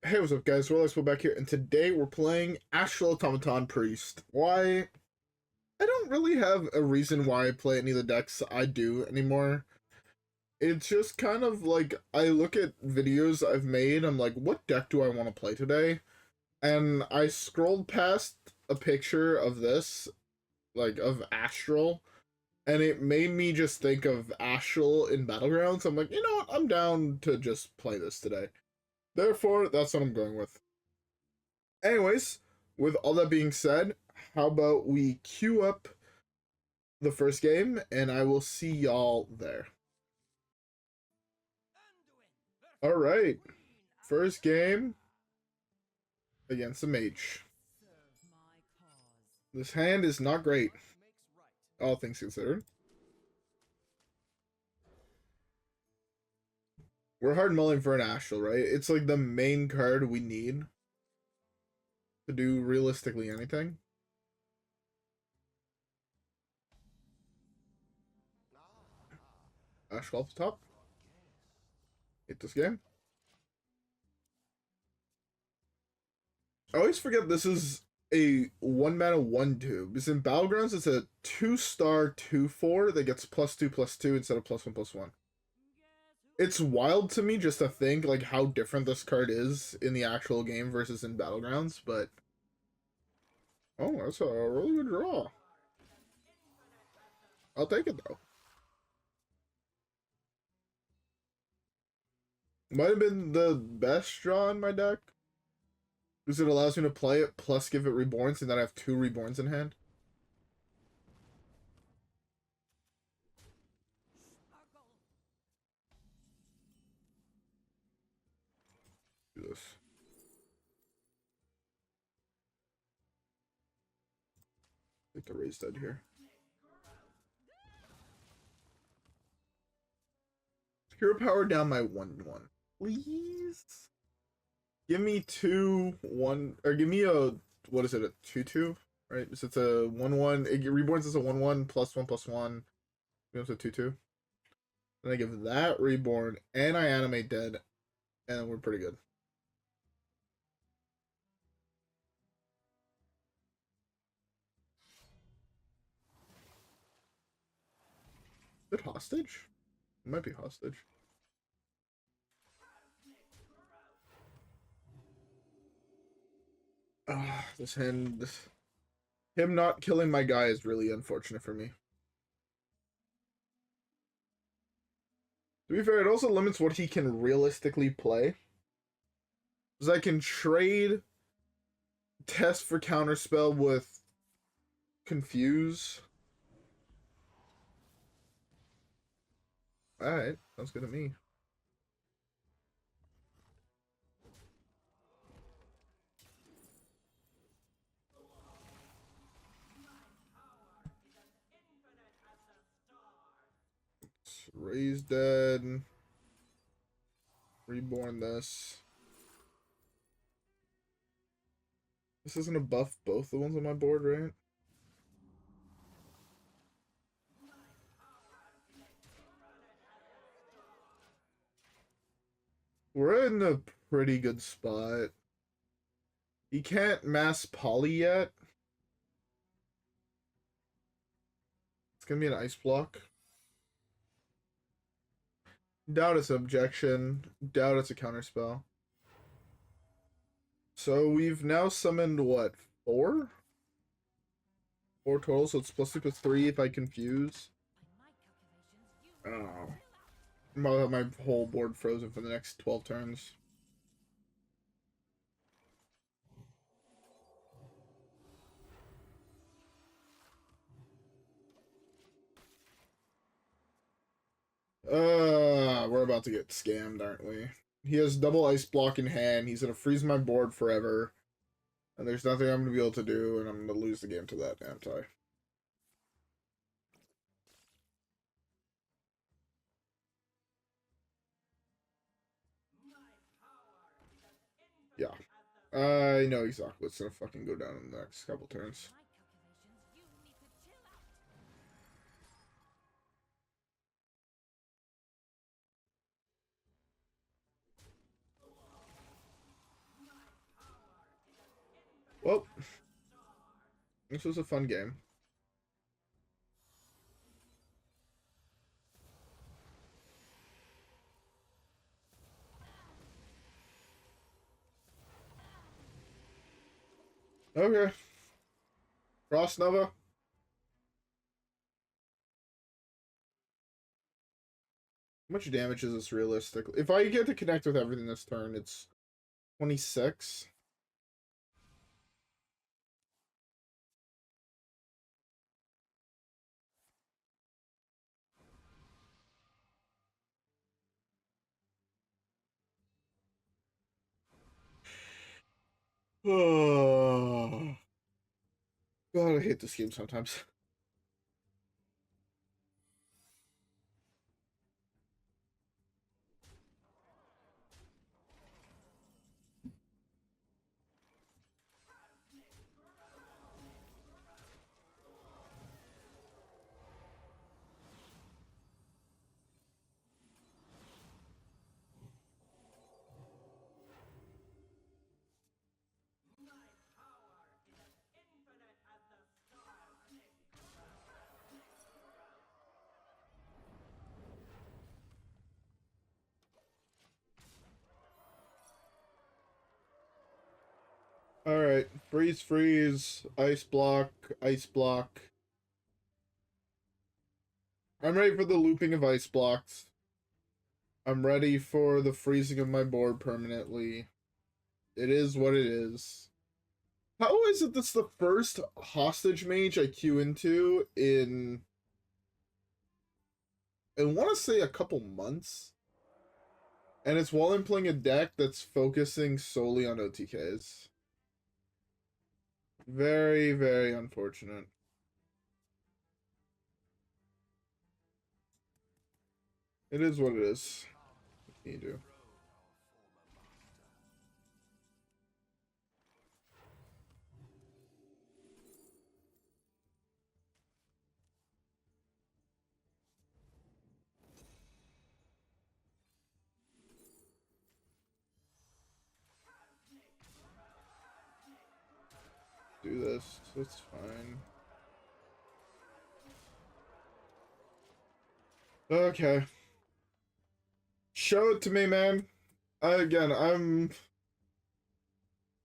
Hey, what's up, guys? WhirlXbow back here, and today we're playing Astral Automaton Priest. Why? I don't really have a reason why I play any of the decks I do anymore. It's just kind of like, I look at videos I've made, I'm like, what deck do I want to play today? And I scrolled past a picture of this, like, of Astral, and it made me just think of Astral in Battlegrounds. I'm like, you know what? I'm down to just play this today. Therefore, that's what I'm going with. Anyways, with all that being said, how about we queue up the first game and I will see y'all there. All right, first game against a mage. This hand is not great, all things considered. We're hard mulling for an Astral, right? It's like the main card we need to do realistically anything. Astral off the top. Hit this game. I always forget this is a 1-mana 1/2. Because in Battlegrounds, it's a 2-star 2/4 that gets +2/+2 instead of +1/+1. It's wild to me just to think like how different this card is in the actual game versus in Battlegrounds, but oh, that's a really good draw. I'll take it though. Might have been the best draw in my deck. Because it allows me to play it plus give it reborns, and then I have 2 reborns in hand. Do this. Take the raise dead here. Hero power down my 1/1. Please? Give me 2/1, or give me a, what is it, a 2/2? Right? So it's a 1/1. It reborns as a 1/1 +1/+1. It's a 2/2. Then I give that reborn, and I animate dead, and then we're pretty good. Is it hostage? It might be hostage. Ah, this hand, him not killing my guy is really unfortunate for me. To be fair, it also limits what he can realistically play. Because I can trade test for counterspell with confuse. Alright, sounds good to me. Raise dead. Reborn this. This isn't a buff both the ones on my board, right? We're in a pretty good spot. He can't mass poly yet. It's gonna be an ice block. Doubt it's objection. Doubt it's a counterspell. So we've now summoned what? 4? 4 total, so it's +2/+3 if I confuse. Oh. I'll have my whole board frozen for the next 12 turns. We're about to get scammed, aren't we? He has double ice block in hand. He's gonna freeze my board forever. And there's nothing I'm gonna be able to do, and I'm gonna lose the game to that anti. Yeah. I know exactly what's gonna fucking go down in the next couple turns. Well, this was a fun game. Okay. Frost Nova. How much damage is this realistically? If I get to connect with everything this turn, it's 26. Oh. God, I hate this game sometimes. Alright, freeze, freeze, ice block, ice block. I'm ready for the looping of ice blocks. I'm ready for the freezing of my board permanently. It is what it is. How is it that's the first hostage mage I queue into in I want to say a couple months? And it's while I'm playing a deck that's focusing solely on OTKs. Very, very unfortunate. It is what it is. What can you do? Do this. It's fine. Okay. Show it to me, man. I'm...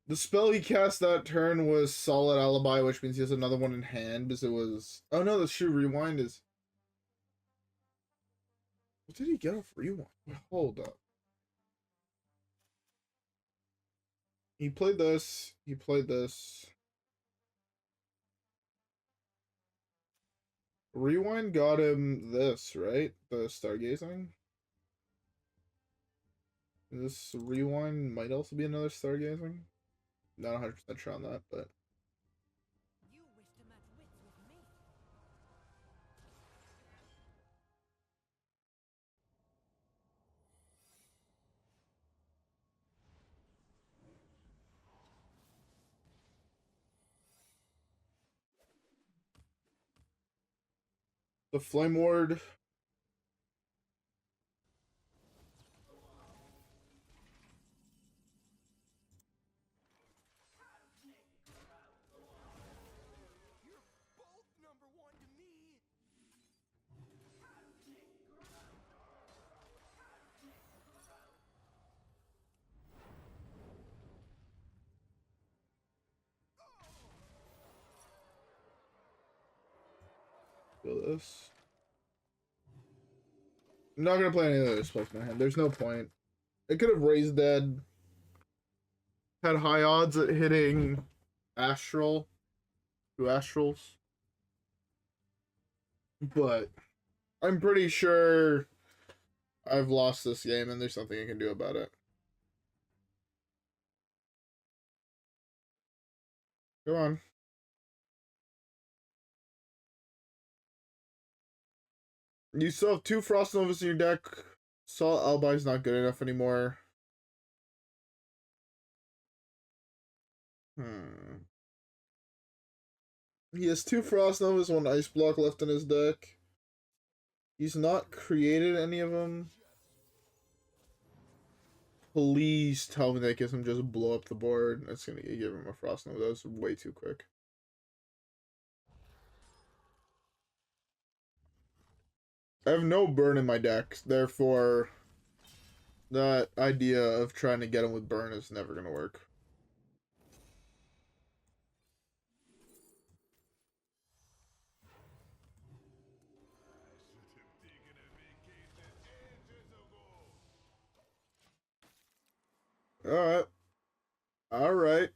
The spell he cast that turn was Solid Alibi, which means he has another one in hand, because it was... Oh no, the Shoe Rewind is... What did he get off Rewind? Hold up. He played this. He played this. Rewind got him this, right? The Stargazing? This Rewind might also be another Stargazing. Not 100% sure on that, but... The Flame Ward... Feel this. I'm not gonna play any of those spells in my hand. There's no point. It could have raised dead. Had high odds at hitting Astral. 2 Astrals. But I'm pretty sure I've lost this game and there's nothing I can do about it. Go on. You still have 2 Frost Novas in your deck. Salt Alibi's not good enough anymore. He has 2 Frost Novas, 1 Ice Block left in his deck. He's not created any of them. Please tell me that gives him just blow up the board. That's gonna give him a Frost Nova. That was way too quick. I have no burn in my deck, therefore that idea of trying to get him with burn is never gonna work. Alright. Alright.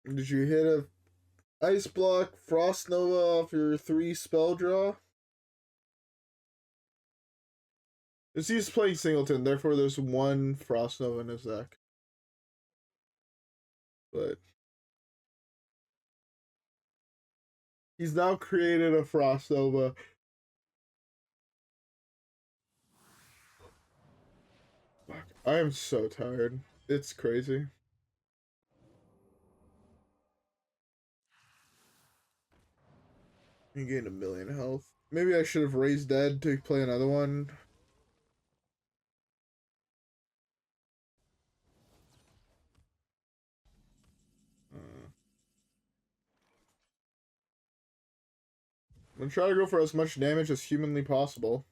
Did you hit a Ice Block Frost Nova off your 3 spell draw? He's playing Singleton, therefore there's 1 Frost Nova in his deck. But he's now created a Frost Nova. Fuck, I am so tired. It's crazy. You gained 1,000,000 health. Maybe I should have raised Dead to play another one. I'm gonna try to go for as much damage as humanly possible.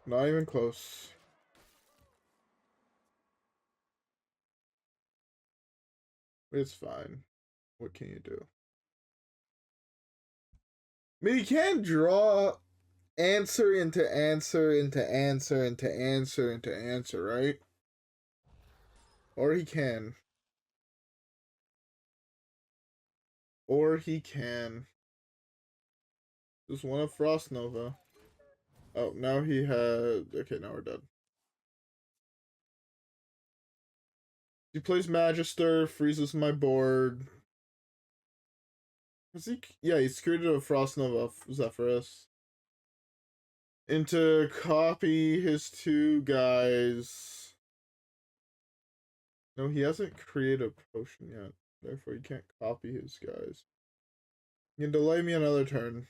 Not even close. It's fine. What can you do? I mean, you can't draw answer into answer into answer into answer into answer, right? Or he can. Or he can. Just one of Frost Nova. Oh, now he had... Okay, now we're dead. He plays Magister, freezes my board. Is he... Yeah, he's created a Frost Nova Zephyros. And to copy his 2 guys... No, he hasn't created a potion yet. Therefore, he can't copy his guys. You can delay me another turn.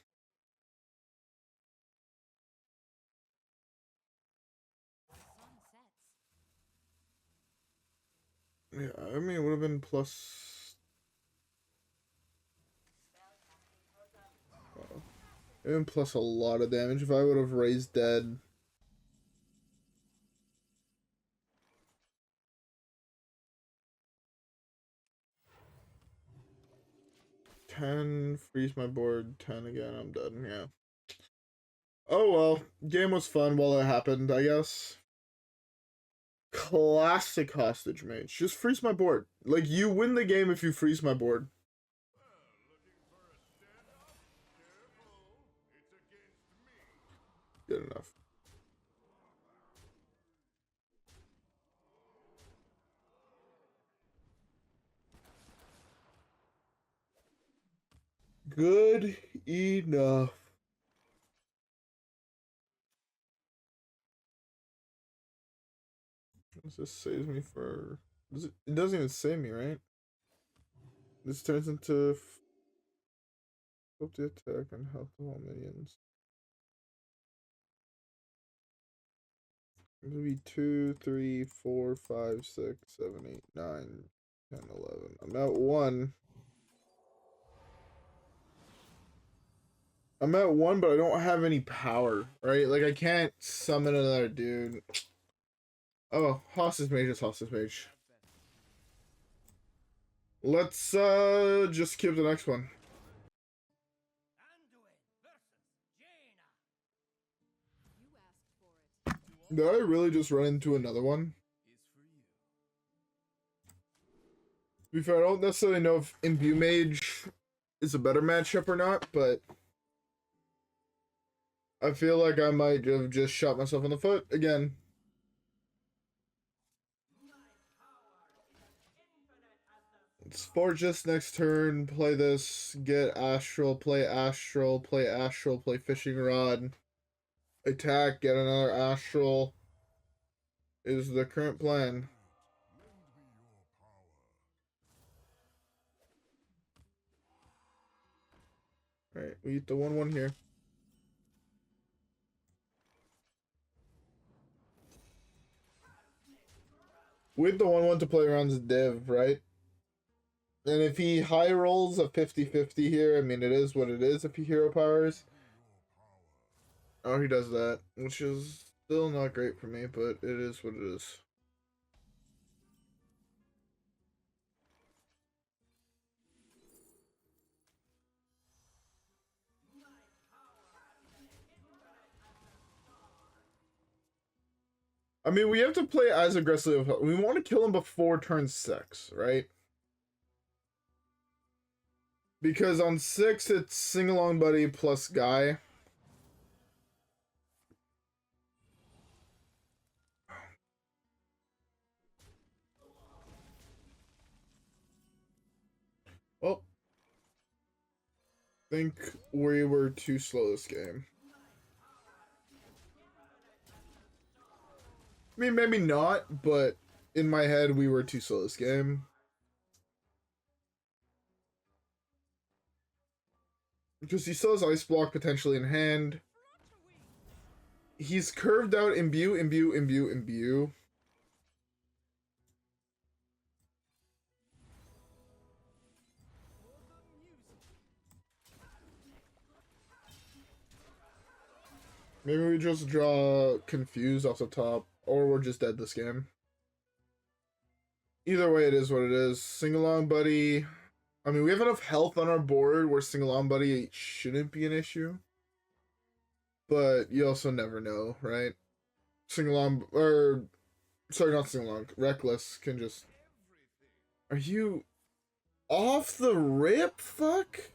Yeah, I mean, it would have been plus... Oh. It would have been plus a lot of damage if I would have raised Dead. Freeze my board, 10 again, I'm done, yeah. Oh well, game was fun while it happened, I guess. Classic Hostage Mage. Just freeze my board. Like, you win the game if you freeze my board. Good enough. Good enough. This saves me for... It doesn't even save me, right? This turns into... Flip the attack and health of all minions. It's gonna be 2, 3, 4, 5, 6, 7, 8, 9, 10, 11. I'm at 1. I'm at 1, but I don't have any power, right? Like, I can't summon another dude. Oh, Hostage Mage is Hostage Mage. Let's, just skip the next one. Did I really just run into another one? To be fair, I don't necessarily know if Imbue Mage is a better matchup or not, but I feel like I might have just shot myself in the foot again. Let's Forge this next turn, play this, get Astral, play Astral, play Astral, play Fishing Rod. Attack, get another Astral is the current plan. Alright, we eat the 1/1 here. With the 1/1 to play around his div, right? And if he high rolls a 50-50 here, I mean, it is what it is if he hero powers. Oh, he does that, which is still not great for me, but it is what it is. I mean, we have to play as aggressively. We want to kill him before turn 6, right? Because on 6, it's Sing Along Buddy plus Guy. Well, I think we were too slow this game. I mean, maybe not, but in my head, we were too slow this game. Because he still has Ice Block potentially in hand. He's curved out Imbue, Imbue, Imbue, Imbue. Maybe we just draw Confuse off the top, or we're just dead this game. Either way, it is what it is. Sing Along Buddy. I mean, we have enough health on our board where Sing Along Buddy shouldn't be an issue. But you also never know, right? Sing Along, or sorry, not Sing Along. Reckless can just. Are you off the rip? Fuck.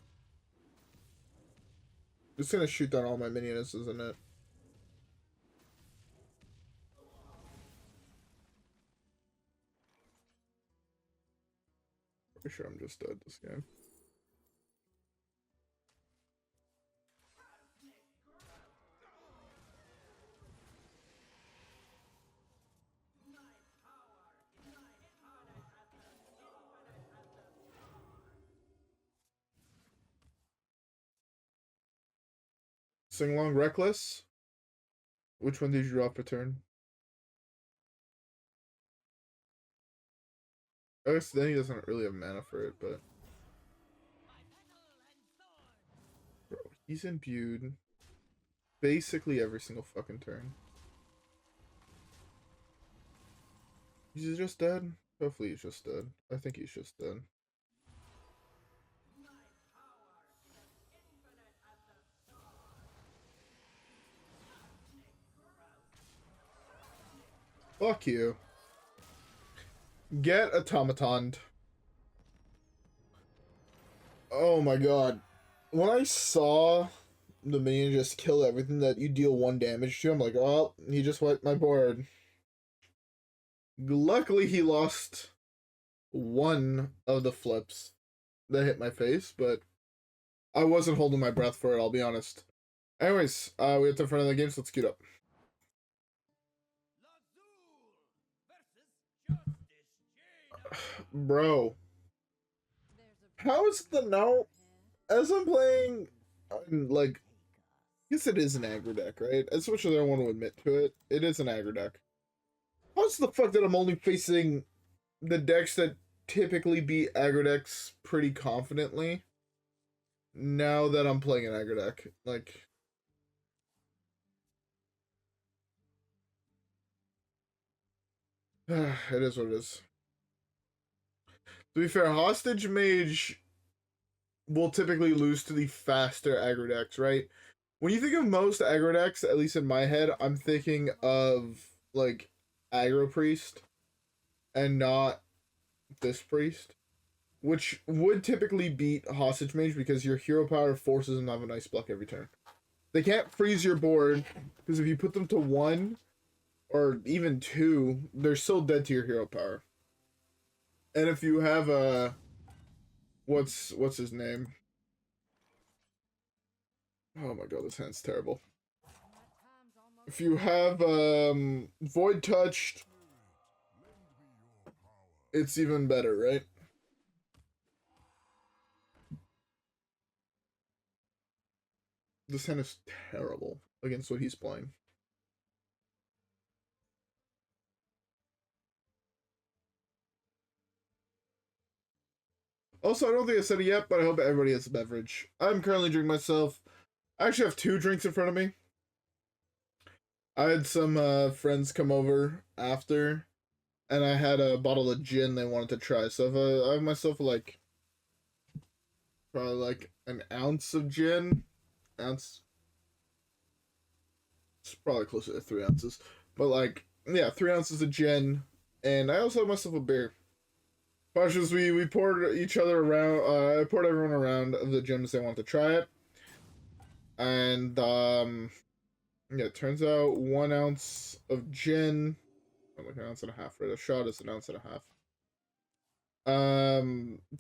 It's gonna shoot down all my minions, isn't it? Pretty sure I'm just dead this game. Sing Along Reckless. Which one did you draw for turn? I guess then he doesn't really have mana for it, but. Bro, he's imbued basically every single fucking turn. He's just dead? Hopefully he's just dead. I think he's just dead. Fuck you. Get automatoned. Oh my god. When I saw the minion just kill everything that you deal 1 damage to, I'm like, oh, he just wiped my board. Luckily, he lost 1 of the flips that hit my face, but I wasn't holding my breath for it, I'll be honest. Anyways, we have to front of the game, so let's queue up. Bro. How is the no? As I'm playing, like, I guess it is an aggro deck, right? As much as I don't want to admit to it, it is an aggro deck. How's the fuck that I'm only facing the decks that typically beat aggro decks pretty confidently now that I'm playing an aggro deck? Like, it is what it is. To be fair, Hostage Mage will typically lose to the faster aggro decks, right? When you think of most aggro decks, at least in my head, I'm thinking of, like, Aggro Priest and not this Priest, which would typically beat Hostage Mage because your hero power forces them to have a nice block every turn. They can't freeze your board because if you put them to 1 or even 2, they're still dead to your hero power. And if you have a what's his name? Oh my god, this hand's terrible. If you have Void Touched, it's even better, right? This hand is terrible against what he's playing. Also, I don't think I said it yet, but I hope everybody has a beverage. I'm currently drinking myself. I actually have 2 drinks in front of me. I had some friends come over after, and I had a bottle of gin they wanted to try. So I have myself like probably like an ounce of gin. Ounce. It's probably closer to 3 ounces. But like, yeah, 3 ounces of gin. And I also have myself a beer. Partially, we poured each other around. I poured everyone around of the gyms they wanted to try it. And yeah, it turns out 1 ounce of gin, like an ounce and a half, right? A shot is an ounce and a half.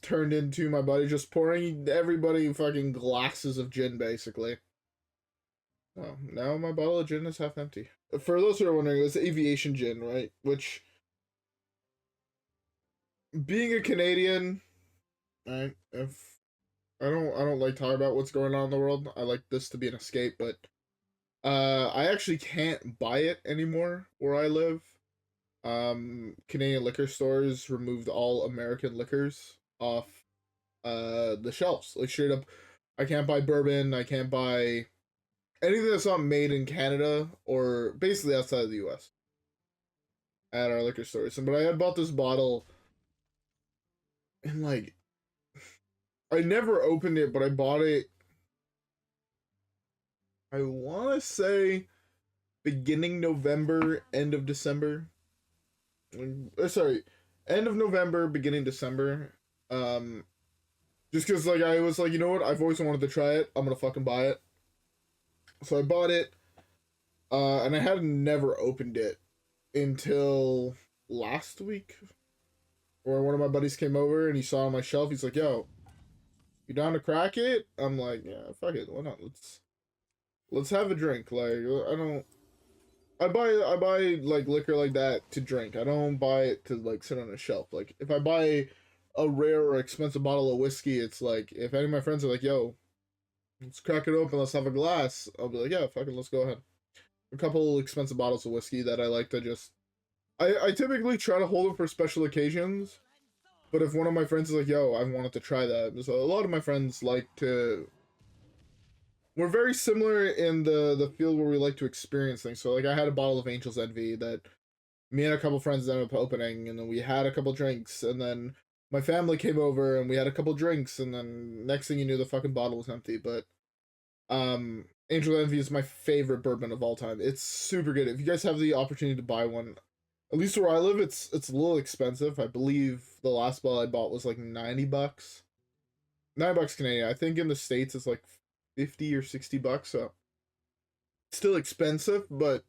Turned into my buddy just pouring everybody fucking glasses of gin, basically. Well, now my bottle of gin is half empty. For those who are wondering, it's aviation gin, right? Which, being a Canadian, if I don't like talking about what's going on in the world. I like this to be an escape, but I actually can't buy it anymore where I live. Canadian liquor stores removed all American liquors off the shelves. Like straight up, I can't buy bourbon, I can't buy anything that's not made in Canada or basically outside of the US at our liquor stores. But I had bought this bottle and like I never opened it, but I bought it, I wanna say beginning November, end of December. Sorry, end of November, beginning December. Um, just because like I was like, you know what, I've always wanted to try it. I'm gonna fucking buy it. So I bought it, and I had never opened it until last week, where one of my buddies came over and he saw on my shelf. He's like, "Yo, you down to crack it?" I'm like, "Yeah, fuck it, why not? Let's have a drink." Like I don't. I buy like liquor like that to drink. I don't buy it to like sit on a shelf. Like if I buy a rare or expensive bottle of whiskey, it's like if any of my friends are like, "Yo, let's crack it open, let's have a glass," I'll be like, "Yeah, fucking let's go ahead." A couple expensive bottles of whiskey that I like to just. I typically try to hold them for special occasions, but if one of my friends is like, "Yo, I wanted to try that," so a lot of my friends like to. We're very similar in the field where we like to experience things. So like I had a bottle of Angel's Envy that me and a couple friends ended up opening, and then we had a couple drinks, and then my family came over and we had a couple drinks, and then next thing you knew the fucking bottle was empty. But Angel Envy is my favorite bourbon of all time. It's super good. If you guys have the opportunity to buy one, at least where I live, it's a little expensive. I believe the last bottle I bought was like $90. $9 Canadian. I think in the States it's like 50 or $60, so still expensive, but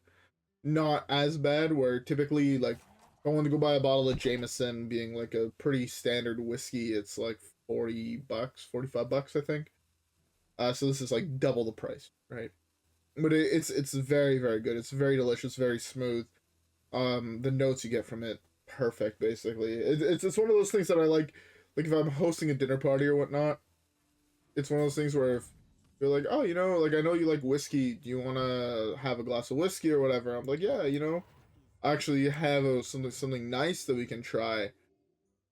not as bad. Where typically, like, if I want to go buy a bottle of Jameson, being like a pretty standard whiskey, it's like $40, $45, I think. So this is like double the price, right? But it's very very good. It's very delicious, very smooth. The notes you get from it, perfect. Basically, it's one of those things that I like. Like if I'm hosting a dinner party or whatnot, it's one of those things where if you're like, oh, you know, like I know you like whiskey. Do you want to have a glass of whiskey or whatever? I'm like, yeah, you know, actually have something nice that we can try.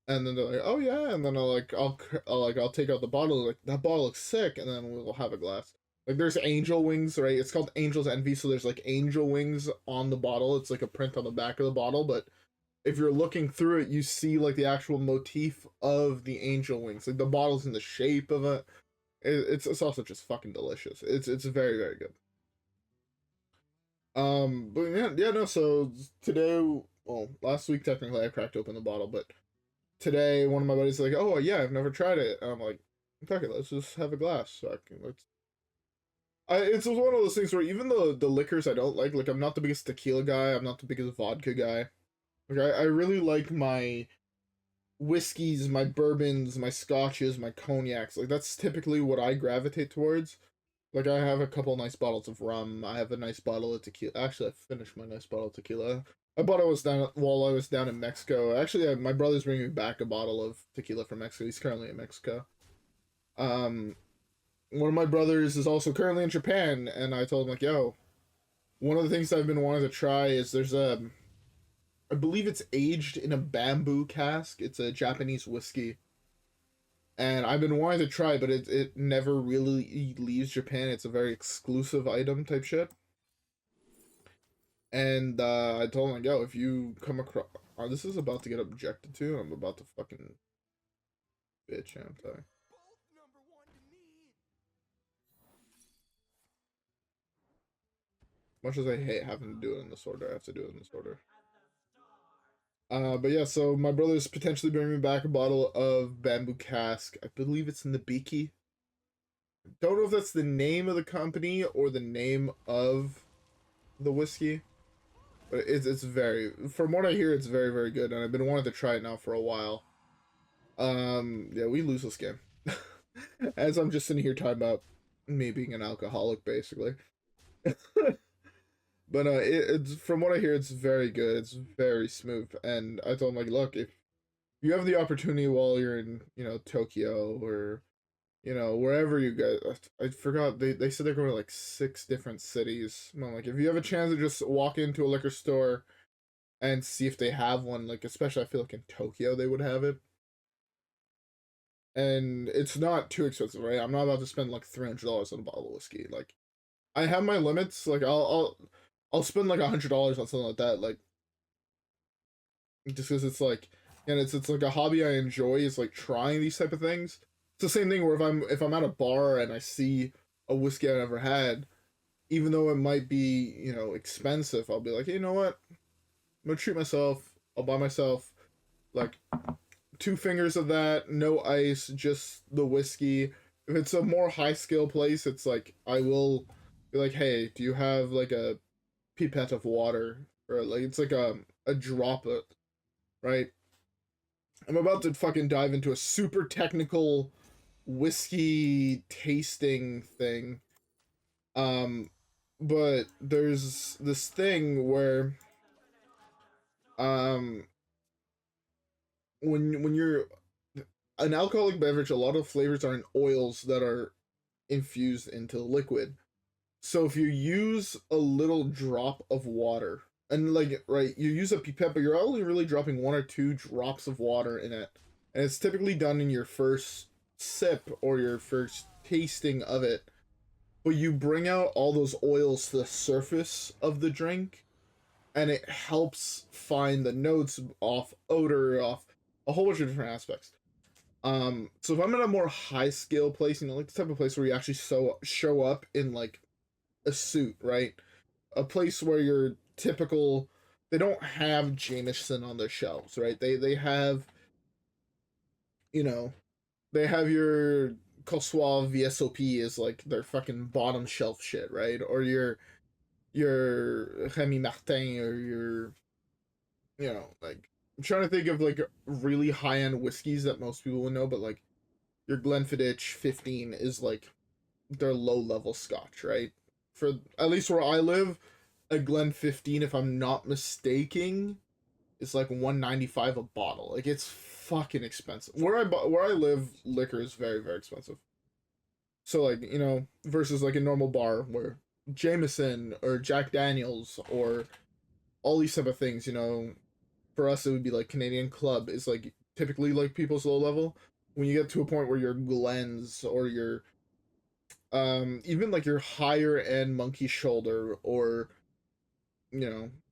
And then they're like, oh yeah, and then I'll take out the bottle. Like that bottle looks sick, and then we'll have a glass. Like there's angel wings, right? It's called Angel's Envy, so there's like angel wings on the bottle. It's like a print on the back of the bottle, but if you're looking through it, you see like the actual motif of the angel wings. Like the bottle's in the shape of it. It's also just fucking delicious. It's very very good. But yeah no. So today, well, last week technically I cracked open the bottle, but today one of my buddies was like, "Oh yeah, I've never tried it." And I'm like, "Fuck it, let's just have a glass." So I can let's. It's one of those things where even the liquors I don't like I'm not the biggest tequila guy. I'm not the biggest vodka guy. Like I really like my whiskeys, my bourbons, my scotches, my cognacs. Like that's typically what I gravitate towards. Like, I have a couple nice bottles of rum. I have a nice bottle of tequila. Actually, I finished my nice bottle of tequila. I bought it was down while I was down in Mexico. Actually, my brother's bringing me back a bottle of tequila from Mexico. He's currently in Mexico. Um, one of my brothers is also currently in Japan, and I told him like, "Yo, one of the things I've been wanting to try is there's a, I believe it's aged in a bamboo cask. It's a Japanese whiskey, and I've been wanting to try, but it never really leaves Japan. It's a very exclusive item type shit." And I told him like, "Yo, if you come across, this is about to get objected to. I'm about to fucking bitch, am I? Much as I hate having to do it in this order, I have to do it in this order." But yeah, so my brother's potentially bringing me back a bottle of bamboo cask. I believe it's Nabiki. Don't know if that's the name of the company or the name of the whiskey, but it's very, from what I hear, it's very very good, and I've been wanting to try it now for a while. Yeah, we lose this game. As I'm just sitting here talking about me being an alcoholic, basically. But it's, from what I hear, it's very good. It's very smooth, and I told him like, look, if you have the opportunity while you're in, Tokyo, or wherever you guys, I forgot, they said they're going to like 6 different cities. I'm like, if you have a chance to just walk into a liquor store and see if they have one, like, especially I feel like in Tokyo they would have it, and it's not too expensive, right? I'm not about to spend like $300 on a bottle of whiskey. Like, I have my limits. Like, I'll spend like $100 on something like that, like, just because it's like, and it's like a hobby I enjoy, is like trying these type of things. It's the same thing where if I'm at a bar and I see a whiskey I never had, even though it might be, expensive, I'll be like, hey, you know what? I'm gonna treat myself. I'll buy myself like 2 fingers of that, no ice, just the whiskey. If it's a more high skill place, it's like I will be like, hey, do you have like a pipette of water, or like it's like a droplet, right? I'm about to fucking dive into a super technical whiskey tasting thing. Um, but there's this thing where um when you're an alcoholic beverage, a lot of flavors are in oils that are infused into liquid. So if you use a little drop of water, and like, right, you use a pipette, but you're only really dropping 1 or 2 drops of water in it, and it's typically done in your first sip or your first tasting of it. But you bring out all those oils to the surface of the drink, and it helps find the notes off odor, off a whole bunch of different aspects. So if I'm in a more high scale place, like the type of place where you actually show up in like a suit, right? A place where your typical, they don't have Jameson on their shelves, right? They have, you know, they have your Cossoir VSOP is like their fucking bottom shelf shit, right? Or your Remy Martin, or your, like, I'm trying to think of like really high end whiskeys that most people would know, but like your Glenfiddich 15 is like their low level scotch, right? For at least where I live, a Glen 15, if I'm not mistaken, is like 195 a bottle. Like, it's fucking expensive. Where I live, liquor is very very expensive. So like, versus like a normal bar where Jameson or Jack Daniels or all these type of things, for us it would be like Canadian Club is like typically like people's low level. When you get to a point where your Glens or your even like your higher end Monkey Shoulder, or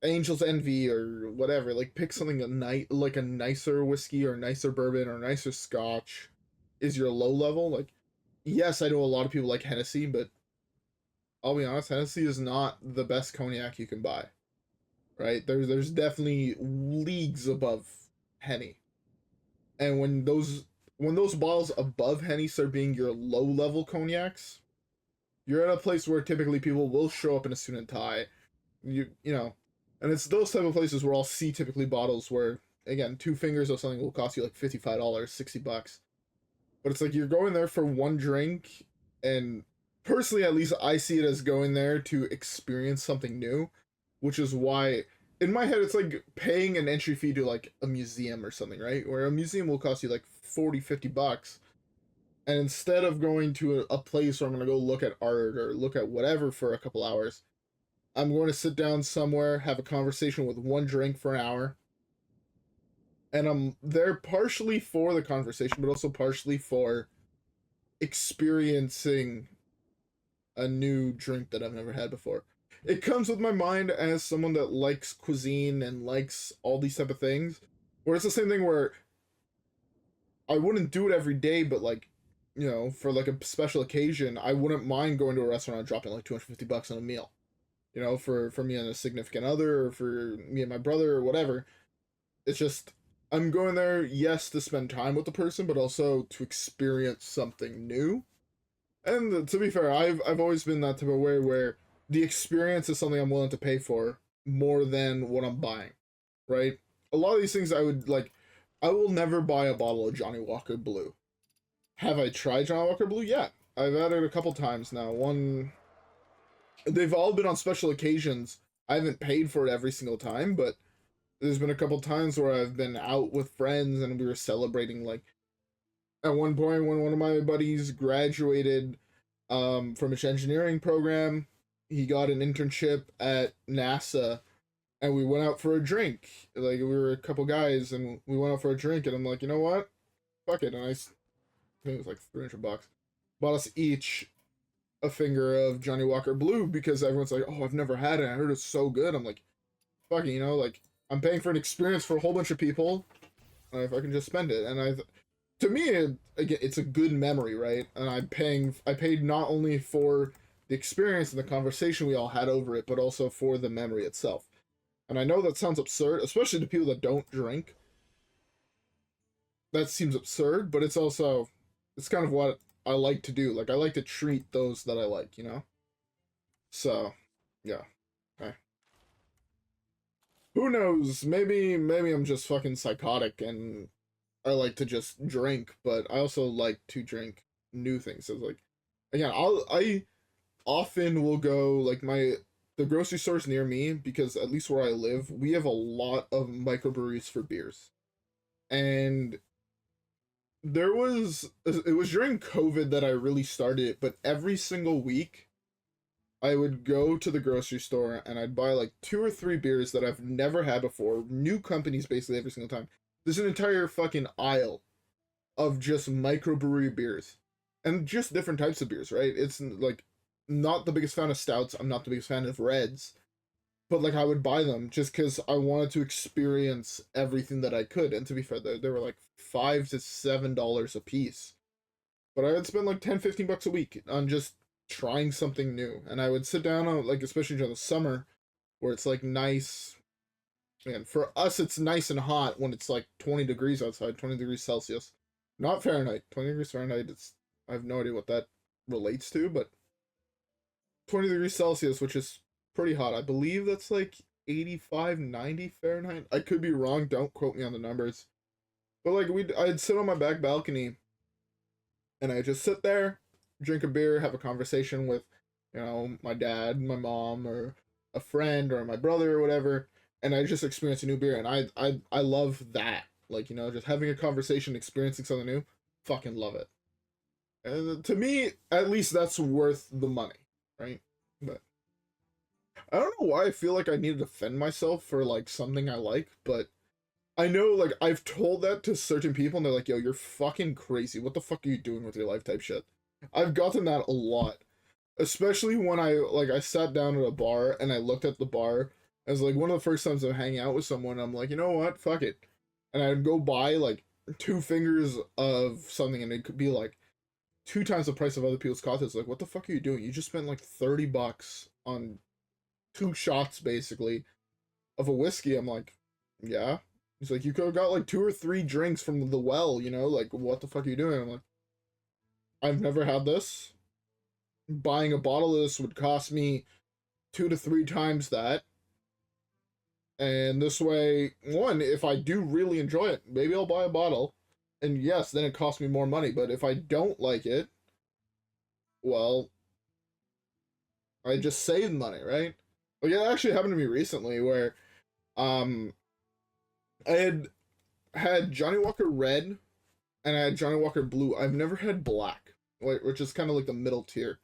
Angel's Envy or whatever, like pick something like a nicer whiskey or nicer bourbon or nicer scotch, is your low level. Like, yes, I know a lot of people like Hennessy, but I'll be honest, Hennessy is not the best cognac you can buy, right? There's definitely leagues above Henny. And when those bottles above Henny start being your low level cognacs, you're at a place where typically people will show up in a suit and tie. And it's those type of places where I'll see typically bottles where, again, 2 fingers of something will cost you like $55, $60. But it's like you're going there for one drink, and personally, at least I see it as going there to experience something new, which is why in my head it's like paying an entry fee to like a museum or something, right? Where a museum will cost you like 40-50 bucks, and instead of going to a place where I'm going to go look at art or look at whatever for a couple hours, I'm going to sit down somewhere, have a conversation with one drink for an hour, and I'm there partially for the conversation, but also partially for experiencing a new drink that I've never had before. It comes with my mind as someone that likes cuisine and likes all these type of things. Where it's the same thing where I wouldn't do it every day, but like, you know, for like a special occasion, I wouldn't mind going to a restaurant and dropping like 250 bucks on a meal. You know, for me and a significant other, or for me and my brother, or whatever. It's just I'm going there, yes, to spend time with the person, but also to experience something new. And to be fair, I've always been that type of way where the experience is something I'm willing to pay for more than what I'm buying, right? A lot of these things I would like. I will never buy a bottle of Johnny Walker Blue. Have I tried Johnny Walker Blue? Yeah, I've had it a couple times now. They've all been on special occasions. I haven't paid for it every single time, but there's been a couple times where I've been out with friends and we were celebrating, like at one point when one of my buddies graduated from his engineering program, he got an internship at NASA, and we went out for a drink. Like, we were a couple guys and we went out for a drink, and I'm like, you know what, fuck it. And I think it was like 300 bucks, bought us each a finger of Johnny Walker Blue, because everyone's like, oh, I've never had it, I heard it's so good. I'm like, fuck it, you know, like, I'm paying for an experience for a whole bunch of people, if I can just spend it. And to me, again, it's a good memory, right? And I paid not only for the experience and the conversation we all had over it, but also for the memory itself. And I know that sounds absurd, especially to people that don't drink. That seems absurd, but it's kind of what I like to do. Like, I like to treat those that I like, you know? So, yeah. Okay. Who knows? Maybe I'm just fucking psychotic and I like to just drink, but I also like to drink new things. So, like, again, I often will go, like, the grocery stores near me, because at least where I live, we have a lot of microbreweries for beers. And it was during COVID that I really started it, but every single week I would go to the grocery store and I'd buy like 2 or 3 beers that I've never had before, new companies basically every single time. There's an entire fucking aisle of just microbrewery beers and just different types of beers, right? It's like, not the biggest fan of stouts, I'm not the biggest fan of reds, but like I would buy them just because I wanted to experience everything that I could. And to be fair, they were like $5 to $7 a piece, but I would spend like 10-15 bucks a week on just trying something new. And I would sit down on, like, especially during the summer where it's like nice, and for us it's nice and hot when it's like 20 degrees outside, 20 degrees Celsius, not Fahrenheit. 20 degrees Fahrenheit, I have no idea what that relates to, but 20 degrees Celsius, which is pretty hot. I believe that's like 85-90 Fahrenheit. I could be wrong, don't quote me on the numbers. But like, I'd sit on my back balcony and I'd just sit there, drink a beer, have a conversation with, you know, my dad, my mom, or a friend, or my brother, or whatever, and I just experience a new beer. And I love that. Like, you know, just having a conversation, experiencing something new, fucking love it. And to me, at least that's worth the money, right? But I don't know why I feel like I need to defend myself for like something I like, but I know, like, I've told that to certain people and they're like, yo, you're fucking crazy. What the fuck are you doing with your life type shit? I've gotten that a lot. Especially when I sat down at a bar and I looked at the bar as like one of the first times I'm hanging out with someone, I'm like, you know what? Fuck it. And I'd go buy like 2 fingers of something and it could be like 2 times the price of other people's cocktails. Like, what the fuck are you doing? You just spent like 30 bucks on 2 shots basically of a whiskey. I'm like, yeah. He's like, you could have got like 2 or 3 drinks from the well, you know? Like, what the fuck are you doing? I'm like, I've never had this. Buying a bottle of this would cost me 2 to 3 times that. And this way, one, if I do really enjoy it, maybe I'll buy a bottle. And yes, then it costs me more money. But if I don't like it, well, I just saved money, right? Well, yeah, that actually happened to me recently where I had Johnny Walker Red and I had Johnny Walker Blue. I've never had Black, which is kind of like the middle tier.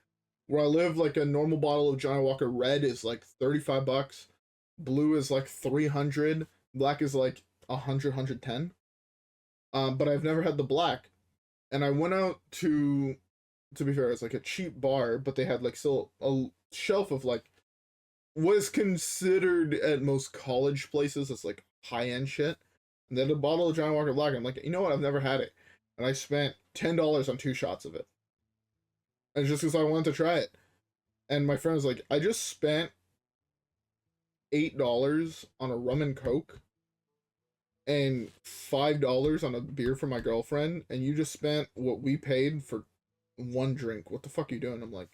Where I live, like a normal bottle of Johnny Walker Red is like 35 bucks. Blue is like 300. Black is like 100, 110. But I've never had the black. And I went out to be fair, it's like a cheap bar, but they had like still a shelf of like was considered at most college places as like high end shit. And they had a bottle of Johnny Walker Black. I'm like, you know what? I've never had it, and I spent $10 on 2 shots of it, and just because I wanted to try it. And my friend was like, I just spent $8 on a rum and coke, and $5 on a beer for my girlfriend, and you just spent what we paid for one drink. What the fuck are you doing? I'm like,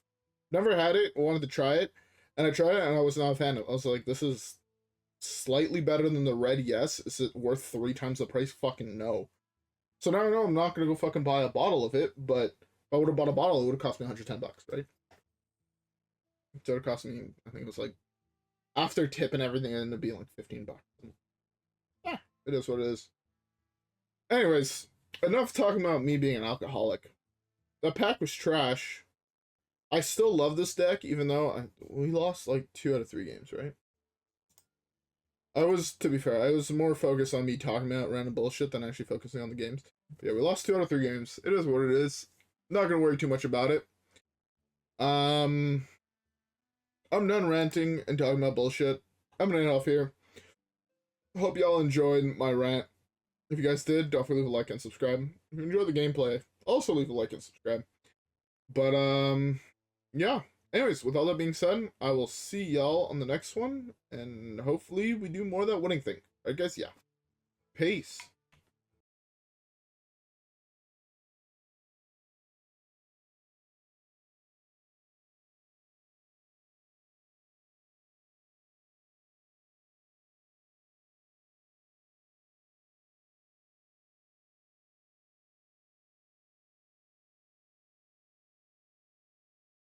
never had it, wanted to try it, and I tried it, and I was not a fan of it. I was like, this is slightly better than the red, yes. Is it worth 3 times the price? Fucking no. So now I know I'm not gonna go fucking buy a bottle of it, but if I would have bought a bottle, it would have cost me $110, right? So it cost me, I think it was like, after tip and everything, it ended up being like $15. Yeah, it is what it is. Anyways, enough talking about me being an alcoholic. The pack was trash. I still love this deck, even though we lost like 2 out of 3 games, right? To be fair, I was more focused on me talking about random bullshit than actually focusing on the games. But yeah, we lost 2 out of 3 games. It is what it is. Not gonna worry too much about it. I'm done ranting and talking about bullshit. I'm gonna end off here. Hope y'all enjoyed my rant. If you guys did, don't forget to leave a like and subscribe. If you enjoyed the gameplay, also leave a like and subscribe. But, yeah. Anyways, with all that being said, I will see y'all on the next one, and hopefully we do more of that winning thing. I guess, yeah. Peace.